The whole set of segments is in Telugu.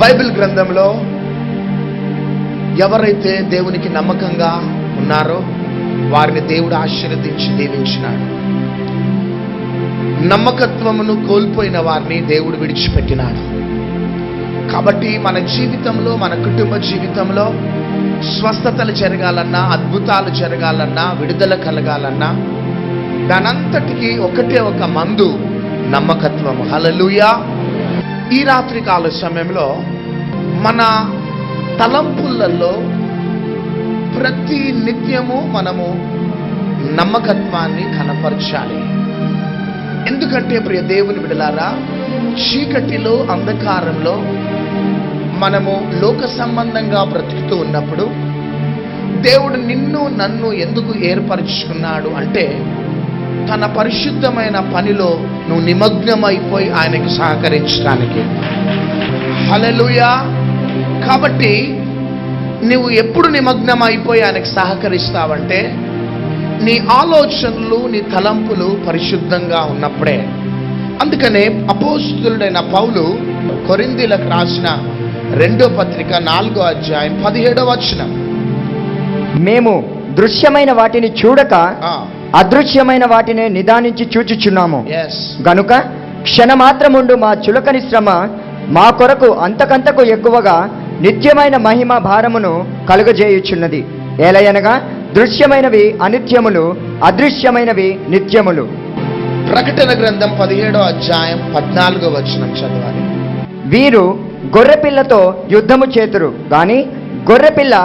బైబిల్ గ్రంథంలో ఎవరైతే దేవునికి నమ్మకంగా ఉన్నారో వారిని దేవుడు ఆశీర్వదించి దీవించినాడు. నమ్మకత్వమును కోల్పోయిన వారిని దేవుడు విడిచిపెట్టినాడు. కాబట్టి మన జీవితంలో, మన కుటుంబ జీవితంలో స్వస్థతలు జరగాలన్నా, అద్భుతాలు జరగాలన్నా, విడుదల కలగాలన్నా దానంతటికి ఒకటే ఒక మందు, నమ్మకత్వము. హల్లెలూయా. ఈ రాత్రి కాల సమయంలో మన తలంపులలో ప్రతి నిత్యము మనము నమ్మకత్వాన్ని కనపరచాలి. ఎందుకంటే ప్రియ దేవుని బిడ్డలారా, చీకటిలో, అంధకారంలో మనము లోక సంబంధంగా బ్రతుకుతూ ఉన్నప్పుడు దేవుడు నిన్ను నన్ను ఎందుకు ఏర్పరచుకున్నాడు అంటే తన పరిశుద్ధమైన పనిలో నువ్వు నిమగ్నమైపోయి ఆయనకి సహకరించడానికి. హల్లెలూయా. కాబట్టి నువ్వు ఎప్పుడు నిమగ్నమైపోయి ఆయనకి సహకరిస్తావంటే నీ ఆలోచనలు, నీ తలంపులు పరిశుద్ధంగా ఉన్నప్పుడే. అందుకనే అపోస్తలుడైన పౌలు కొరింథీయులకు రాసిన 2వ పత్రిక 4వ అధ్యాయం 17వ వచనం, మేము దృశ్యమైన వాటిని చూడక అదృశ్యమైన వాటిని నిదానించి చూచుచున్నాము. గనుక క్షణమాత్రముండు మా చులకని శ్రమ మా కొరకు అంతకంతకు ఎక్కువగా నిత్యమైన మహిమ భారమును కలుగజేయుచున్నది. ఏలయనగా దృశ్యమైనవి అనిత్యములు, అదృశ్యమైనవి నిత్యములు. ప్రకటన గ్రంథం 17వ అధ్యాయం 14వ వచనం చదవాలి. వీరు గొర్రెపిల్లతో యుద్ధము చేతురు గాని గొర్రెపిల్ల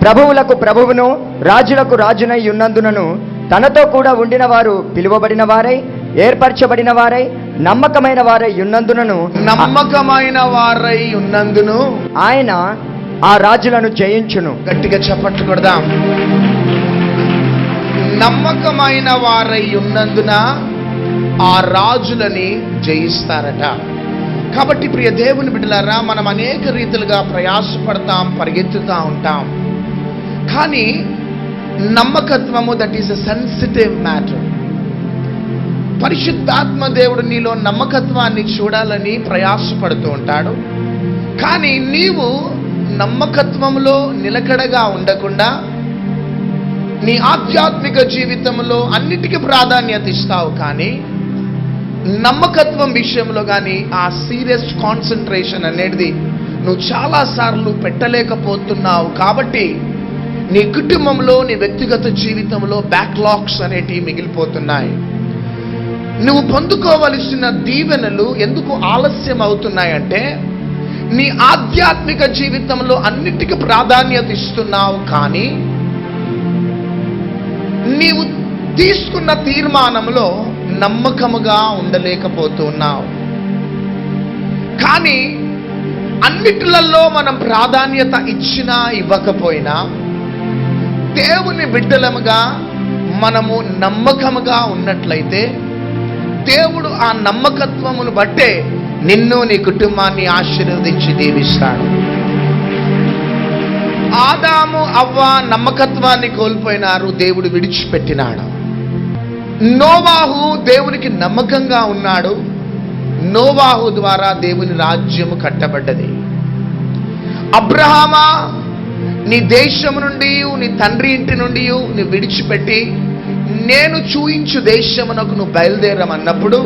ప్రభువులకు ప్రభువును, రాజులకు రాజునై ఉన్నందునను తనతో కూడా ఉండిన వారు పిలువబడిన వారై, ఏర్పరచబడిన వారై, నమ్మకమైన వారై ఉన్నందునను ఆయన ఆ రాజులను జయించును. గట్టిగా చప్పట్లు కొడదాం. నమ్మకమైన వారై ఉన్నందున ఆ రాజులని జయిస్తారట. కాబట్టి ప్రియ దేవుని బిడ్డలారా, మనం అనేక రీతిలుగా ప్రయాసపడతాం, పరిగెత్తుతూ ఉంటాం. కానీ నమ్మకత్వము, that is a sensitive matter. పరిశుద్ధాత్మ దేవుడు నీలో నమ్మకత్వాన్ని చూడాలని ప్రయాసపడుతూ ఉంటాడు. కానీ నీవు నమ్మకత్వంలో నిలకడగా ఉండకుండా నీ ఆధ్యాత్మిక జీవితంలో అన్నిటికీ ప్రాధాన్యత ఇస్తావు, కానీ నమ్మకత్వం విషయంలో కానీ ఆ సీరియస్ కాన్సన్ట్రేషన్ అనేది నువ్వు చాలాసార్లు పెట్టలేకపోతున్నావు. కాబట్టి నీ కుటుంబంలో, నీ వ్యక్తిగత జీవితంలో బ్యాక్లాగ్స్ అనేటివి మిగిలిపోతున్నాయి. నువ్వు పొందుకోవలసిన దీవెనలు ఎందుకు ఆలస్యం అవుతున్నాయంటే నీ ఆధ్యాత్మిక జీవితంలో అన్నిటికీ ప్రాధాన్యత ఇస్తున్నావు, కానీ నీవు తీసుకున్న తీర్మానంలో నమ్మకముగా ఉండలేకపోతున్నావు. కానీ అన్నిటిలలో మనం ప్రాధాన్యత ఇచ్చినా ఇవ్వకపోయినా దేవుని బిడ్డలముగా మనము నమ్మకముగా ఉన్నట్లయితే దేవుడు ఆ నమ్మకత్వమును బట్టే నిన్ను, నీ కుటుంబాన్ని ఆశీర్వదించి దీవిస్తాడు. ఆదాము, అవ్వ నమ్మకత్వాన్ని కోల్పోయినారు, దేవుడు విడిచిపెట్టినాడు. నోవాహు దేవునికి నమ్మకంగా ఉన్నాడు. నోవాహు ద్వారా దేవుని రాజ్యము కట్టబడ్డది. అబ్రహామా, నీ దేశము నుండి, నీ తండ్రి ఇంటి నుండి నువ్వు విడిచిపెట్టి నేను చూయించు దేశమునకు నువ్వు బయలుదేరమన్నప్పుడు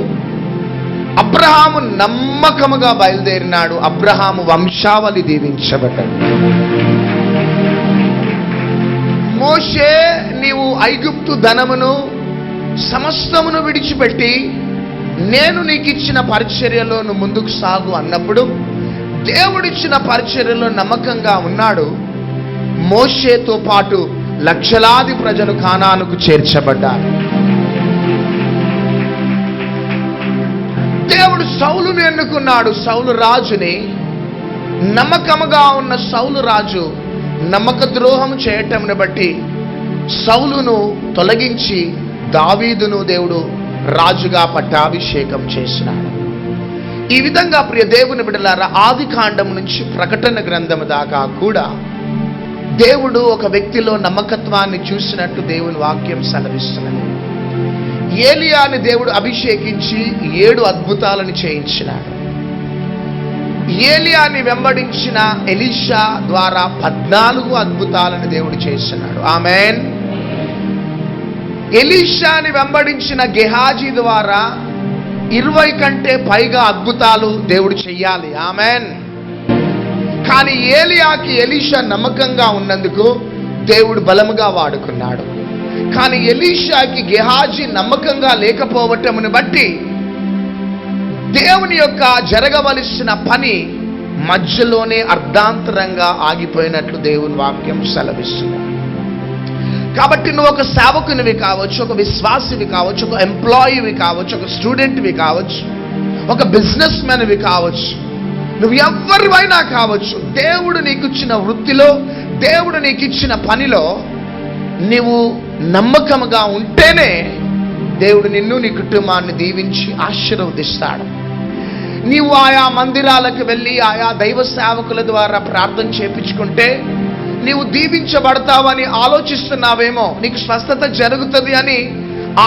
అబ్రహాము నమ్మకముగా బయలుదేరినాడు. అబ్రహాము వంశావళి దీవించబడ్డాడు. మోషే, నీవు ఐగుప్తు ధనమును సమస్తమును విడిచిపెట్టి నేను నీకు ఇచ్చిన పరిచర్యలో నువ్వు ముందుకు సాగు అన్నప్పుడు దేవుడిచ్చిన పరిచర్యలో నమ్మకంగా ఉన్నాడు. మోషేతో పాటు లక్షలాది ప్రజలు కానానుకు చేర్చబడ్డారు. దేవుడు సౌలును ఎన్నుకున్నాడు, సౌలు రాజుని. నమ్మకముగా ఉన్న సౌలు రాజు నమ్మక ద్రోహం చేయటంను బట్టి సౌలును తొలగించి దావీదును దేవుడు రాజుగా పట్టాభిషేకం చేసినాడు. ఈ విధంగా ప్రియ దేవుని బిడ్డలారా, ఆది కాండం నుంచి ప్రకటన గ్రంథం దాకా కూడా దేవుడు ఒక వ్యక్తిలో నమ్మకత్వాన్ని చూసినట్టు దేవుని వాక్యం సెలవిస్తున్నది. ఏలియాని దేవుడు అభిషేకించి 7 అద్భుతాలను చేయించినాడు. ఏలియాని వెంబడించిన ఎలీషా ద్వారా 14 అద్భుతాలను దేవుడు చేస్తున్నాడు. ఆమేన్. ఎలీషాని వెంబడించిన గెహాజీ ద్వారా 20 కంటే పైగా అద్భుతాలు దేవుడు చెయ్యాలి. ఆమేన్. కానీ ఏలియాకి ఎలీషా నమ్మకంగా ఉన్నందుకు దేవుడు బలముగా వాడుకున్నాడు. కానీ ఎలీషాకి గెహాజీ నమ్మకంగా లేకపోవటమును బట్టి దేవుని యొక్క జరగవలసిన పని మధ్యలోనే అర్ధాంతరంగా ఆగిపోయినట్లు దేవుని వాక్యం సెలవిస్తుంది. కాబట్టి నువ్వు ఒక సేవకునివి కావచ్చు, ఒక విశ్వాసివి కావచ్చు, ఒక ఎంప్లాయీవి కావచ్చు, ఒక స్టూడెంట్వి కావచ్చు, ఒక బిజినెస్ మ్యాన్వి కావచ్చు, నువ్వు ఎవరివైనా కావచ్చు. దేవుడు నీకు ఇచ్చిన వృత్తిలో, దేవుడు నీకు ఇచ్చిన పనిలో నీవు నమ్మకముగా ఉంటేనే దేవుడు నిన్ను, నీ కుటుంబాన్ని దీవించి ఆశీర్వదిస్తాడు. నీవు ఆయా మందిరాలకు వెళ్ళి ఆయా దైవ సేవకుల ద్వారా ప్రార్థన చేపించుకుంటే నీవు దీవించబడతావని ఆలోచిస్తున్నావేమో, నీకు స్వస్థత జరుగుతుంది అని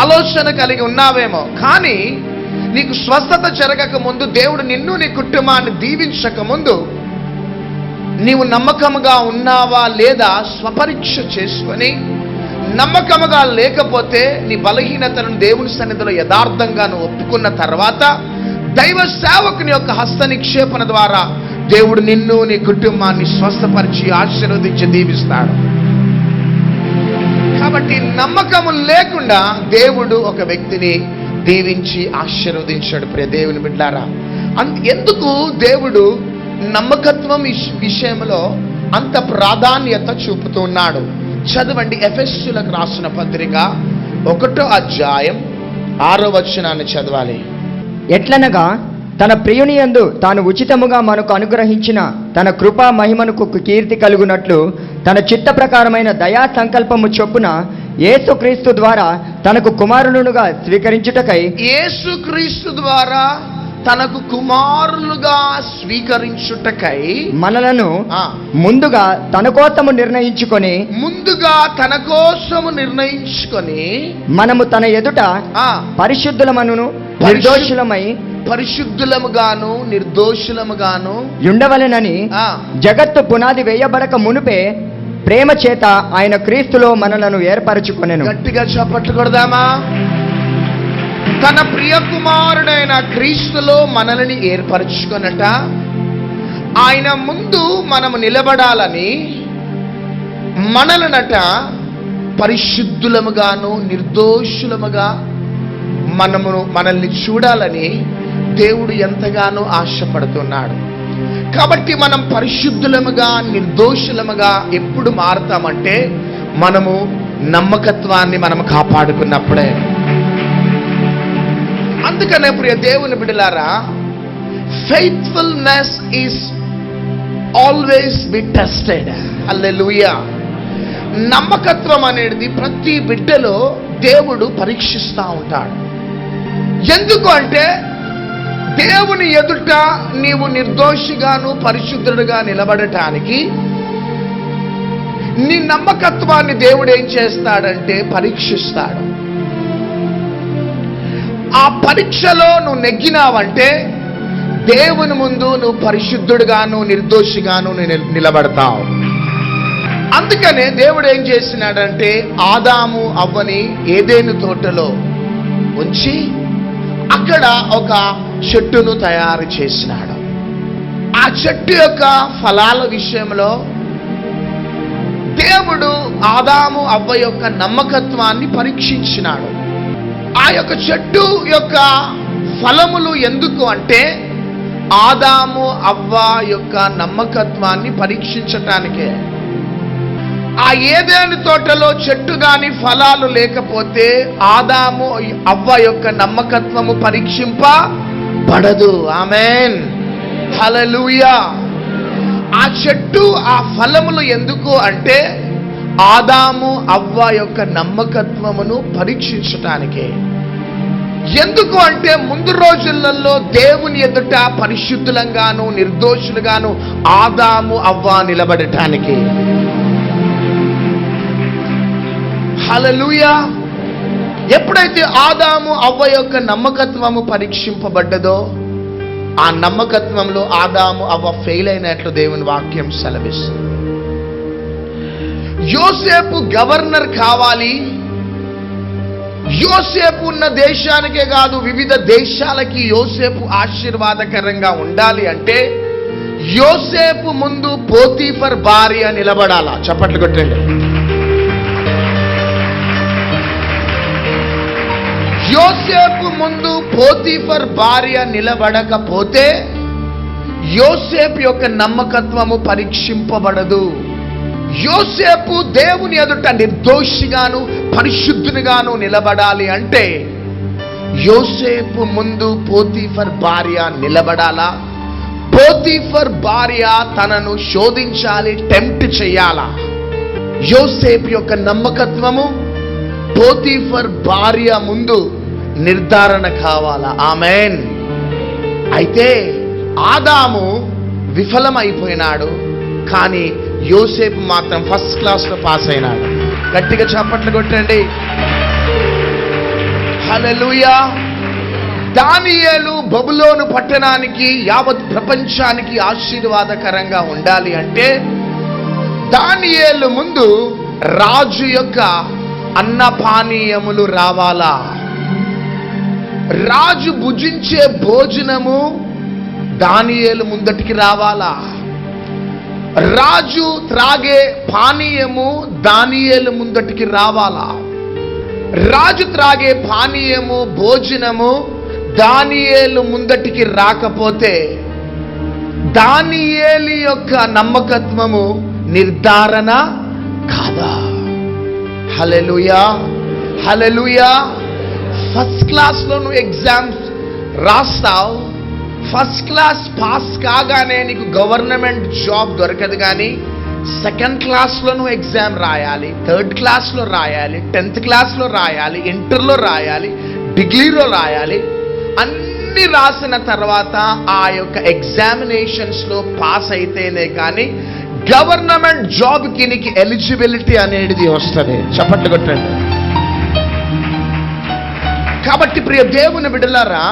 ఆలోచన కలిగి ఉన్నావేమో. కానీ నీకు స్వస్థత జరగక ముందు, దేవుడు నిన్ను, నీ కుటుంబాన్ని దీవించక ముందు నీవు నమ్మకముగా ఉన్నావా లేదా స్వపరీక్ష చేసుకొని, నమ్మకముగా లేకపోతే నీ బలహీనతను దేవుని సన్నిధిలో యథార్థంగా నువ్వు ఒప్పుకున్న తర్వాత దైవ సేవకుని యొక్క హస్త నిక్షేపణ ద్వారా దేవుడు నిన్ను, నీ కుటుంబాన్ని స్వస్థపరిచి ఆశీర్వదించి దీవిస్తాడు. కాబట్టి నమ్మకము లేకుండా దేవుడు ఒక వ్యక్తిని దీవించి ఆశీర్వదించాడు. ప్రియ దేవుని బిడ్డలారా, ఎందుకు దేవుడు నమ్మకత్వం విషయంలో అంత ప్రాధాన్యత చూపుతున్నాడు? చదవండి, ఎఫెసీయులకు రాసిన పత్రిక 1వ అధ్యాయం 6వ వచనాన్ని చదవాలి. ఎట్లనగా తన ప్రియుని యందు తాను ఉచితముగా మనకు అనుగ్రహించిన తన కృపా మహిమనుకు కీర్తి కలుగునట్లు తన చిత్త ప్రకారమైన దయా సంకల్పము చొప్పున యేసుక్రీస్తు ద్వారా తనకు కుమారులుగా స్వీకరించుటకై, యేసుక్రీస్తు ద్వారా తనకు కుమారులుగా స్వీకరించుటకై మనలను ముందుగా తన కోసము నిర్ణయించుకొని మనము తన ఎదుట పరిశుద్ధులముగాను నిర్దోషులముగాను ఉండవలెనని జగత్తు పునాది వేయబడక మునుపే ప్రేమ చేత ఆయన క్రీస్తులో మనలను ఏర్పరచుకొనెను. గట్టిగా చప్పట్లు కొడదామా? తన ప్రియ కుమారుడైన క్రీస్తులో మనల్ని ఏర్పరచుకొనట, ఆయన ముందు మనము నిలబడాలని మనలనట పరిశుద్ధులముగాను నిర్దోషులముగా మనల్ని చూడాలని దేవుడు ఎంతగానో ఆశపడుతున్నాడు. కాబట్టి మనం పరిశుద్ధులముగా నిర్దోషులముగా ఎప్పుడు మారుతామంటే మనము నమ్మకత్వాన్ని మనం కాపాడుకున్నప్పుడే. అందుకనే ప్రియ దేవుని బిడ్డలారా, faithfulness is always be tested. హల్లెలూయా. నమ్మకత్వం అనేది ప్రతి బిడ్డలో దేవుడు పరీక్షిస్తూ ఉంటాడు. ఎందుకు అంటే దేవుని ఎదుట నీవు నిర్దోషిగాను పరిశుద్ధుడుగా నిలబడటానికి నీ నమ్మకత్వాన్ని దేవుడు ఏం చేస్తాడంటే పరీక్షిస్తాడు. ఆ పరీక్షలో నువ్వు నెగ్గినావంటే దేవుని ముందు నువ్వు పరిశుద్ధుడుగాను నిర్దోషిగాను నిలబడతావు. అందుకనే దేవుడు ఏం చేసినాడంటే ఆదాము అవ్వని ఏదెను తోటలో ఉంచి అక్కడ ఒక చెట్టును తయారు చేసినాడు. ఆ చెట్టు యొక్క ఫలాల విషయంలో దేవుడు ఆదాము అవ్వ యొక్క నమ్మకత్వాన్ని పరీక్షించినాడు. ఆ యొక్క చెట్టు యొక్క ఫలములు ఎందుకు అంటే ఆదాము అవ్వ యొక్క నమ్మకత్వాన్ని పరీక్షించటానికే. ఆ ఏదెను తోటలో చెట్టు గాని ఫలాలు లేకపోతే ఆదాము అవ్వ యొక్క నమ్మకత్వము పరీక్షింపబడదు. ఆమేన్, హల్లెలూయా. ఆ చెట్టు ఆ ఫలములు ఎందుకు అంటే ఆదాము అవ్వ యొక్క నమ్మకత్వమును పరీక్షించటానికే. ఎందుకు అంటే ముందు రోజులలో దేవుని ఎదుట పరిశుద్ధులంగాను నిర్దోషులుగాను ఆదాము అవ్వ నిలబడటానికి. హల్లెలూయా. ఎప్పుడైతే ఆదాము అవ్వ యొక్క నమ్మకత్వము పరీక్షింపబడ్డదో ఆ నమ్మకత్వంలో ఆదాము అవ్వ ఫెయిల్ అయినట్లు దేవుని వాక్యం సెలవిస్తుంది. యోసేపు గవర్నర్ కావాలి, యోసేపు ఉన్న దేశానికే కాదు వివిధ దేశాలకి యోసేపు ఆశీర్వాదకరంగా ఉండాలి అంటే యోసేపు ముందు పోతీఫర్ భార్య నిలబడాలా? చప్పట్లు కొట్టండి. యోసేపు ముందు పోతీఫర్ భార్య నిలబడకపోతే యోసేపు యొక్క నమ్మకత్వము పరీక్షింపబడదు. యోసేపు దేవుని ఎదుట నిర్దోషిగాను పరిశుద్ధునిగాను నిలబడాలి అంటే యోసేపు ముందు పోతీఫర్ భార్య నిలబడాలా? పోతీఫర్ భార్య తనను శోధించాలి, టెంప్ట్ చేయాలా? యోసేపు యొక్క నమ్మకత్వము పోతీఫర్ భార్య ముందు నిర్ధారణ కావాలా? ఆమేన్. అయితే ఆదాము విఫలమైపోయినాడు, కానీ యోసేపు మాత్రం ఫస్ట్ క్లాస్లో పాస్ అయినాడు. గట్టిగా చప్పట్లు కొట్టండి. హల్లెలూయా. దానియేలు బబులోను పట్టణానికి యావత్ ప్రపంచానికి ఆశీర్వాదకరంగా ఉండాలి అంటే దానియేలు ముందు రాజు యొక్క అన్నపానీయములు రావాలా? రాజు భుజించే భోజనము దానియేలు ముందటికి రావాలా? రాజు త్రాగే పానీయము దానియేలు ముందటికి రావాలా? రాజు త్రాగే పానీయము భోజనము దానియేలు ముందటికి రాకపోతే దానియేలు యొక్క నమ్మకత్వము నిర్ధారణ కాదా? హల్లెలూయా, హల్లెలూయా. ఫస్ట్ క్లాస్లో నువ్వు ఎగ్జామ్స్ రాస్తావు, ఫస్ట్ క్లాస్ పాస్ కాగానే నీకు గవర్నమెంట్ జాబ్ దొరకదు. కానీ సెకండ్ క్లాస్లో నువ్వు ఎగ్జామ్ రాయాలి, థర్డ్ క్లాస్లో రాయాలి, 10th క్లాస్లో రాయాలి, ఇంటర్లో రాయాలి, డిగ్రీలో రాయాలి. అన్ని రాసిన తర్వాత ఆ యొక్క ఎగ్జామినేషన్స్లో పాస్ అయితేనే కానీ గవర్నమెంట్ జాబ్కి నీకు ఎలిజిబిలిటీ అనేది వస్తుంది. చప్పట్లు కొట్టండి. కాబట్టి ప్రియ దేవుని బిడ్డలారా,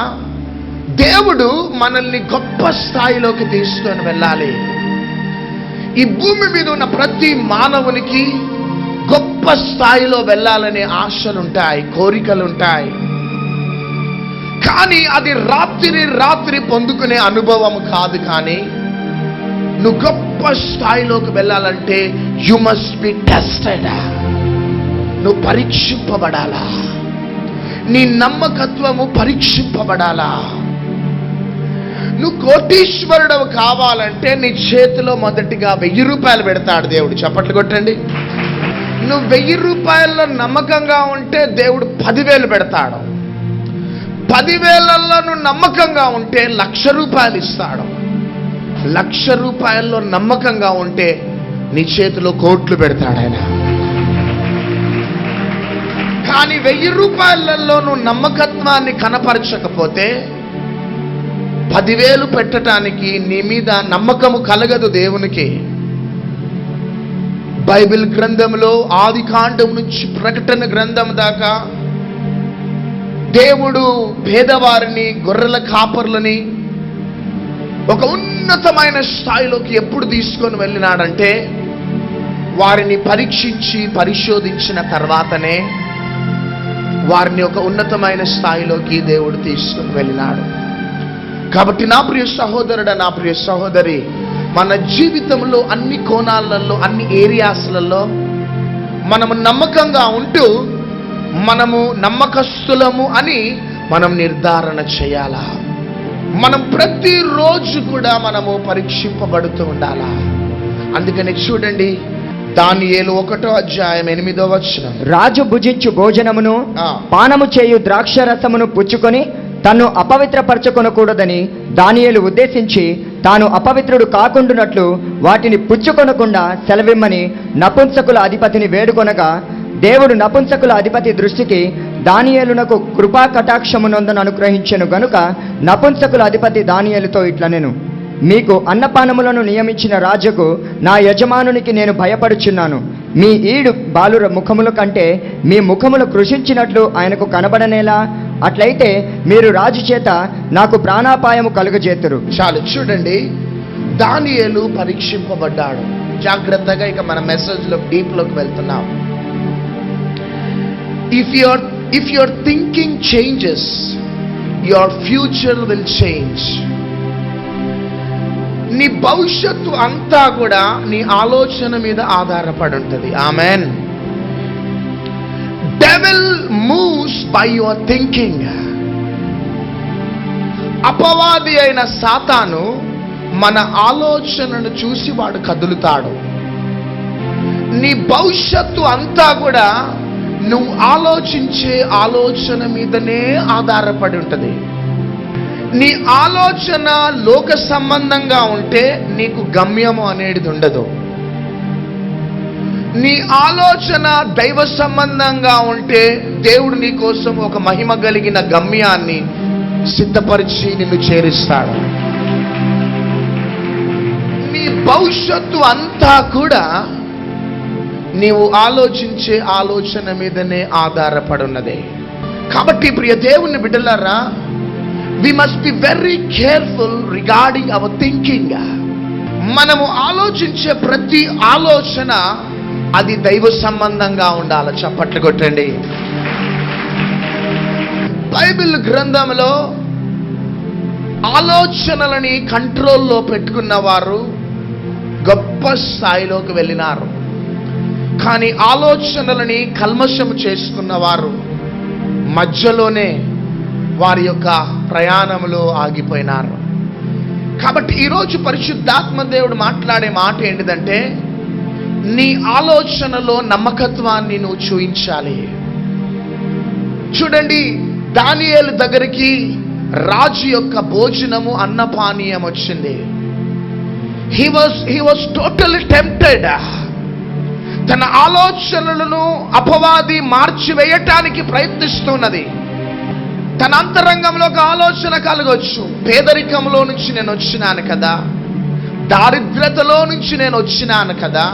దేవుడు మనల్ని గొప్ప స్థాయిలోకి తీసుకొని వెళ్ళాలి. ఈ భూమి మీద ఉన్న ప్రతి మానవునికి గొప్ప స్థాయిలో వెళ్ళాలనే ఆశలుంటాయి, కోరికలుంటాయి. కానీ అది రాత్రి పొందుకునే అనుభవం కాదు. కానీ నువ్వు గొప్ప స్థాయిలోకి వెళ్ళాలంటే యు మస్ట్ బి టెస్టెడ్. నువ్వు పరీక్షింపబడాలా? నీ నమ్మకత్వము పరీక్షింపబడాలా? నువ్వు కోటీశ్వరుడు కావాలంటే నీ చేతిలో మొదటిగా 1000 రూపాయలు పెడతాడు దేవుడు. చప్పట్లు కొట్టండి. నువ్వు 1000 రూపాయల్లో నమ్మకంగా ఉంటే దేవుడు 10,000 పెడతాడు. 10,000లో నువ్వు నమ్మకంగా ఉంటే 1,00,000 రూపాయలు ఇస్తాడు. 1,00,000 రూపాయల్లో నమ్మకంగా ఉంటే నీ చేతిలో కోట్లు పెడతాడు ఆయన. కానీ 1000 రూపాయలలో నువ్వు నమ్మకత్వాన్ని కనపరచకపోతే 10,000 పెట్టడానికి నీ మీద నమ్మకము కలగదు దేవునికి. బైబిల్ గ్రంథంలో ఆది కాండం నుంచి ప్రకటన గ్రంథం దాకా దేవుడు పేదవారిని, గొర్రెల కాపర్లని ఒక ఉన్నతమైన స్థాయిలోకి ఎప్పుడు తీసుకొని వెళ్ళినాడంటే వారిని పరీక్షించి పరిశోధించిన తర్వాతనే వారిని ఒక ఉన్నతమైన స్థాయిలోకి దేవుడు తీసుకొని వెళ్ళినాడు. కాబట్టి నా ప్రియ సహోదరుడు, నా ప్రియ సహోదరి, మన జీవితంలో అన్ని కోణాలలో, అన్ని ఏరియాస్లలో మనము నమ్మకంగా ఉంటూ మనము నమ్మకస్తులము అని మనం నిర్ధారణ చేయాలా? మనం ప్రతిరోజు కూడా మనము పరీక్షింపబడుతూ ఉండాలా? అందుకని చూడండి, దానియేలు 1వ అధ్యాయం 8వ వచనం. రాజు భుజించు భోజనమును పానము చేయు ద్రాక్ష రసమును పుచ్చుకొని తన్ను అపవిత్రపరచుకొనకూడదని దానియేలు ఉద్దేశించి తాను అపవిత్రుడు కాకుండానట్లు వాటిని పుచ్చుకొనకుండా సెలవిమ్మని నపుంసకుల అధిపతిని వేడుకొనగా దేవుడు నపుంసకుల అధిపతి దృష్టికి దానియేలునకు కృపా కటాక్షమునందున అనుగ్రహించెను గనుక నపుంసకుల అధిపతి దానియేలుతో ఇట్లనెను, మీకు అన్నపానములను నియమించిన రాజుకు నా యజమానునికి నేను భయపడుచున్నాను. మీ ఈడు బాలుర ముఖముల కంటే మీ ముఖములు కృషించినట్లు ఆయనకు కనబడనేలా? అట్లయితే మీరు రాజు చేత నాకు ప్రాణాపాయము కలుగజేతురు. చాలు. చూడండి, దానియేలు పరీక్షింపబడ్డాడు. జాగ్రత్తగా ఇక మన మెసేజ్లో డీప్లోకి వెళ్తున్నాం. If your thinking changes, your future will change. నీ భవిష్యత్తు అంతా కూడా నీ ఆలోచన మీద ఆధారపడి ఉంటుంది. Amen. Devil moves by your thinking. అపవాది అయిన సాతాను మన ఆలోచనను చూసి వాడు కదులుతాడు. నీ భవిష్యత్తు అంతా కూడా నువ్వు ఆలోచించే ఆలోచన మీదనే ఆధారపడి ఉంటుంది. నీ ఆలోచన లోక సంబంధంగా ఉంటే నీకు గమ్యము అనేది ఉండదు. నీ ఆలోచన దైవ సంబంధంగా ఉంటే దేవుడు నీ కోసం ఒక మహిమ కలిగిన గమ్యాన్ని సిద్ధపరిచి నిన్ను చేరుస్తాడు. నీ భవిష్యత్తు అంతా కూడా నీవు ఆలోచించే ఆలోచన మీదనే ఆధారపడి ఉన్నది. కాబట్టి ప్రియ దేవుని బిడ్డలారా, we must be very careful regarding our thinking. మనము ఆలోచించే ప్రతి ఆలోచన అది దైవ సంబంధంగా ఉండాలి. చప్పట్లు కొట్టండి. బైబిల్ గ్రంథంలో ఆలోచనలని కంట్రోల్లో పెట్టుకున్న వారు గొప్ప స్థాయిలోకి వెళ్ళినారు. కానీ ఆలోచనలని కల్మషము చేసుకున్న వారు మధ్యలోనే వారి యొక్క ప్రయాణంలో ఆగిపోయినారు. కాబట్టి ఈరోజు పరిశుద్ధాత్మ దేవుడు మాట్లాడే మాట ఏంటిదంటే, నీ ఆలోచనలో నమ్మకత్వాన్ని నువ్వు చూయించాలి. చూడండి, దానియేలు దగ్గరికి రాజు యొక్క భోజనము అన్నపానీయం వచ్చింది. he was totally tempted. తన ఆలోచనలను అపవాది మార్చివేయటానికి ప్రయత్నిస్తున్నది. తన అంతరంగంలో ఒక ఆలోచన కలగొచ్చు. పేదరికంలో నుంచి నేను వచ్చినాను కదా, దారిద్రతలో నుంచి నేను వచ్చినాను కదా,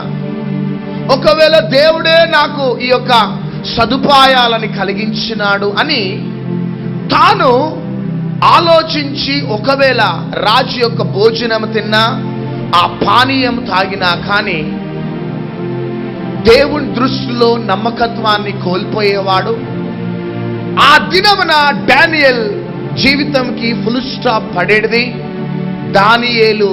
ఒకవేళ దేవుడే నాకు ఈ యొక్క సదుపాయాలని కలిగించినాడు అని తాను ఆలోచించి, ఒకవేళ రాజు యొక్క భోజనం తిన్నా, ఆ పానీయం తాగినా కానీ దేవుని దృష్టిలో నమ్మకత్వాన్ని కోల్పోయేవాడు. ఆ దినమున డానియేల్ జీవితంకి ఫుల్ స్టాప్ పడేది. దానియేలు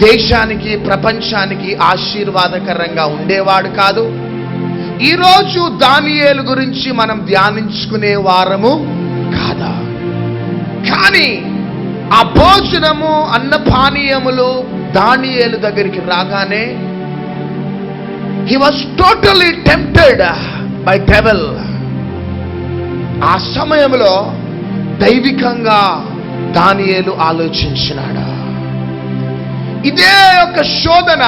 దేశానికి, ప్రపంచానికి ఆశీర్వాదకరంగా ఉండేవాడు కాదు. ఈరోజు దానియేలు గురించి మనం ధ్యానించుకునే వారము కాదా. కానీ ఆ భోజనము, అన్నపానీయములు దానియేలు దగ్గరికి రాగానే he was totally tempted by devil. ఆ సమయంలో దైవికంగా దానియేలు ఆలోచించినాడు. ఇదే ఒక శోధన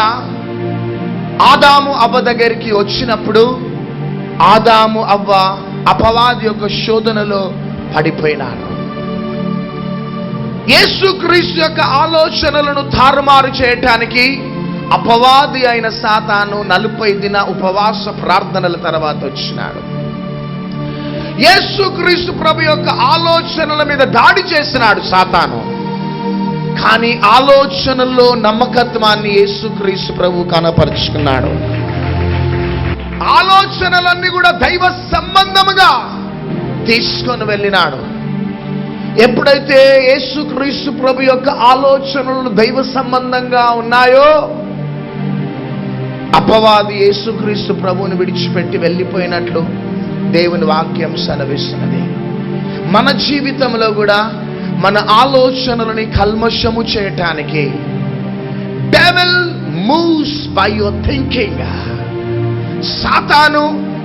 ఆదాము అవ్వ దగ్గరికి వచ్చినప్పుడు ఆదాము అవ్వ అపవాది యొక్క శోధనలో పడిపోయినారు. యేసుక్రీస్తు యొక్క ఆలోచనలను తారుమారు చేయటానికి అపవాది అయిన సాతాను 40 దిన ఉపవాస ప్రార్థనల తర్వాత వచ్చినాడు. యేసుక్రీస్తు ప్రభు యొక్క ఆలోచనల మీద దాడి చేసినాడు సాతాను. కానీ ఆలోచనల్లో నమ్మకత్వాన్ని యేసుక్రీస్తు ప్రభు కనపరుచుకున్నాడు. ఆలోచనలన్నీ కూడా దైవ సంబంధముగా తీసుకొని వెళ్ళినాడు. ఎప్పుడైతే యేసుక్రీస్తు ప్రభు యొక్క ఆలోచనలు దైవ సంబంధంగా ఉన్నాయో, అపవాది యేసుక్రీస్తు ప్రభువుని విడిచిపెట్టి వెళ్ళిపోయినట్లు దేవుని వాక్యం సెలవిస్తున్నది. మన జీవితంలో కూడా మన ఆలోచనలని కల్మషము చేయటానికి devil moves by your thinking. సాతాను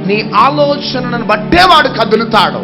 నీ ఆలోచనలను బట్టే వాడు కదులుతాడు.